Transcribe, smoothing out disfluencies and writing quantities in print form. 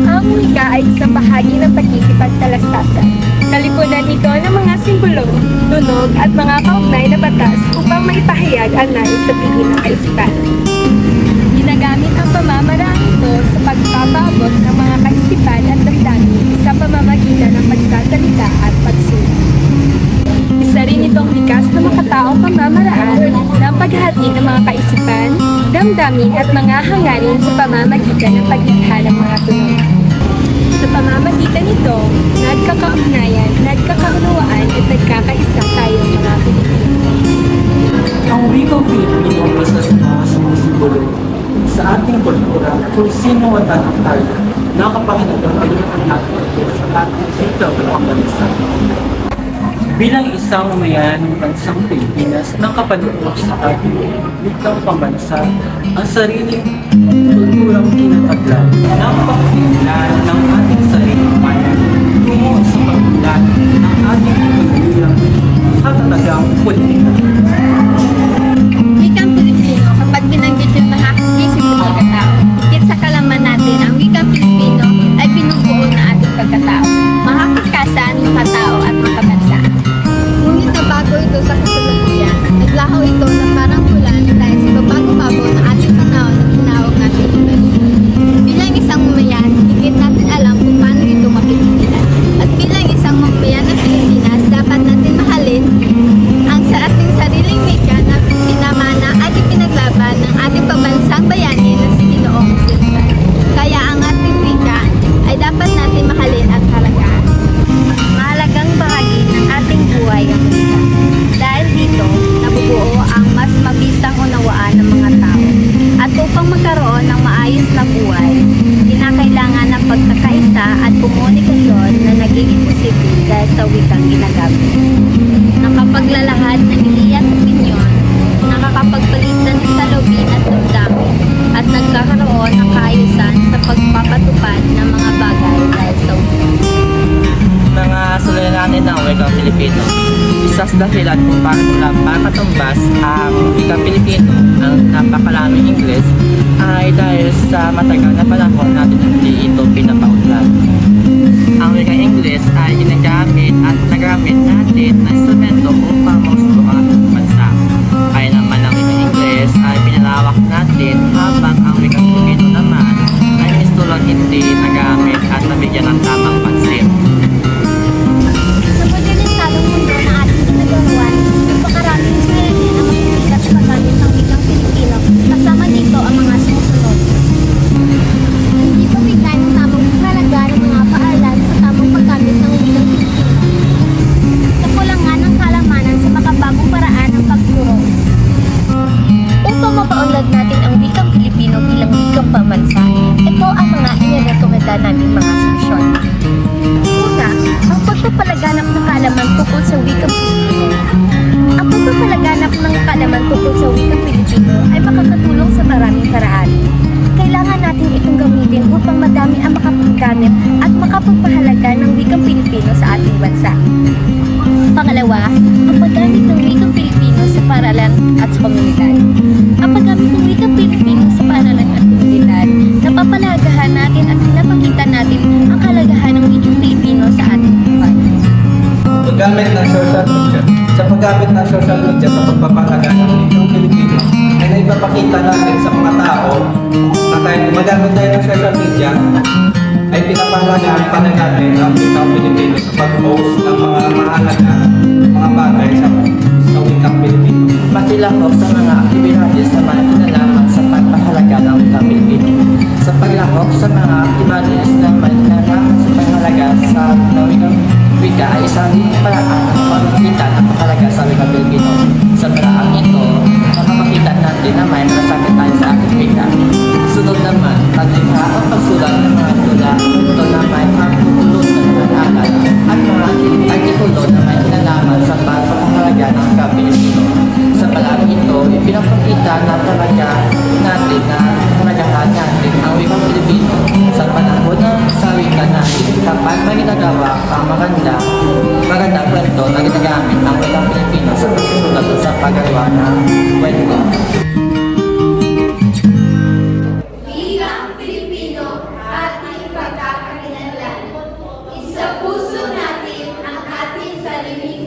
Ang wika ay isang bahagi ng pagkikipagtalastasan. Kalipunan ito ng mga simbolo, tunog at mga kaugnay na batas upang maipahayag ang nais sabihin ng kaisipan. Ginagamit ang pamamaraan ito sa pagpapaabot ng mga kaisipan at damdamin sa pamamagitan ng pagsasalita at pagsulat. Isa rin itong likas na makataong pamamaraan ng paghahatid ng mga kaisipan, damdamin at mga hangarin sa pamamagitan ng paglikha ng mga tunog. Sa pamamagitan nito, nagkakaugnayan, nagkakaunawaan at nagkakaisa tayong mga Pilipino. Ang wikang Pilipino ang isa sa mga sumisimbolo sa ating kultura kung sino at anong tayo nakapahalagang paglunan natin sa ating wikang pambansa. Bilang isang umayan ng bansang Pilipinas na kapanuot sa ating wikang pambansa, ang sariling kulturang tinataglan ng pagkikilala ng ating sariling bayan tungo sa pagkilan ng ating kulturang katatagang politika. Wikang Pilipino, kapag binanggit yung mga isip ng pagkatao, higit sa kalaman natin, ang wikang Pilipino ay binubuo na ating pagkatao, makakakasan, makatao at makabansa. Ngunit nabago ito sa kasalukuyan, naglaho ito na parang bulan dahil sa babago-bago ng ating panahon na tinawag natin imbensyon. Bilang isang mamayan, higit natin alam kung paano ito mapipigilan. At bilang isang mamayan ng Pilipinas, dapat natin mahalin ang sa ating sariling wika na pinamana at ipinaglaban ng ating pambansang bayani na si Ginoong Rizal. Kaya ang ating wika ay dapat natin mahalin at halagaan. Mahalagang bahagi ng ating buhay ang wika. Dahil dito, nabubuo ang mas mabisang unawaan ng mga tao. At upang magkaroon ng maayos na buhay, kinakailangan ng pagkakaisa at komunikasyon na nagiging posible dahil sa wikang ginagamit. Nakapaglalahad ng ideya at opinyon, nakakapagpalitan ng salubin at damdamin, at nagkakaroon ng kaayusan sa pagpapatupad ng mga bagay dahil sa wika. Mga suliranin ng wikang Pilipino. Isa sa dahilan kung bakit wala makatumbas ang wikang Pilipino ang napakalaming Ingles ay dahil sa matagal na panahon natin hindi ito pinapaunlad. Ang wikang Ingles ay ginagamit at nagamit natin na instrumento upang mausbong ang ating bansa. Kaya naman ang wikang Ingles ay pinalawak natin habang ang wikang Pilipino naman ay mistulang hindi nagamit at nabigyan ng tamang pansin. Sa modernisadong mundo na ating ginagawan, napakaraming inspirasyon ang makikinig sa paggamit ng wikang Pilipino, kasama dito ang mga sumusunod. Hindi pabigyan ng tamang halaga ng mga paaralan sa tamang paggamit ng wikang Pilipino. Kakulangan ng kalamanan sa makabagong paraan ng pagturo. Upang mapaunlad natin ang wikang Pilipino bilang wikang pambansa, ito ang mga inirekomenda namin mga solusyon. Una, ang pagpapalaganap ng kaalaman tungkol sa wikang Pilipino. Ang pagpapalaganap ng kaalaman tungkol sa wikang Pilipino ay makakatulong sa maraming paraan. Kailangan natin itong gamitin upang madami ang makapaggamit at makapagpahalaga ng wikang Pilipino sa ating bansa. Pangalawa, ang paggamit ng wikang Pilipino sa paaralan at sa komunidad. Ang paggamit ng wikang Pilipino sa paaralan at komunidad, napapalagahan natin at pinapakita natin ang kalagahan ng wikang Pilipino sa ating buhay. Paggamit ng social media. Sa paggamit ng social media sa pagpapahalaga ng wikang Pilipino ay naipapakita natin sa mga tao na kahit gumagamit tayo ng social media ay pinapahalagaan pa rin natin ang wikang Pilipino sa pag-post ng mga mahalaga mga bagay sa wikang Pilipino. Makilahok sa mga aktibidades na may kinalaman sa pagpahalaga ng wikang Pilipino. Sa paglahok sa mga aktibidades na may kinalaman sa pagpahalaga sa wikang wika ay isang paraan ng pagkita ng pahalaga sa wikang Pilipino. Sa paraan ito, makakakita natin na may masasabi tayo sa ating wika. Sunod naman, paglikha o pagsulat ng mga tula, ito na may pagkukulot ng mga alat at mga artikulo na may kinalaman sa pagpapahalaga ng wikang Pilipino. Sa paraan ito, ipinapakita na talaga natin na palagahan natin ang wikang Pilipino sa panahon ng sa wika natin kapag may ginagawa ang magandang kwento na ating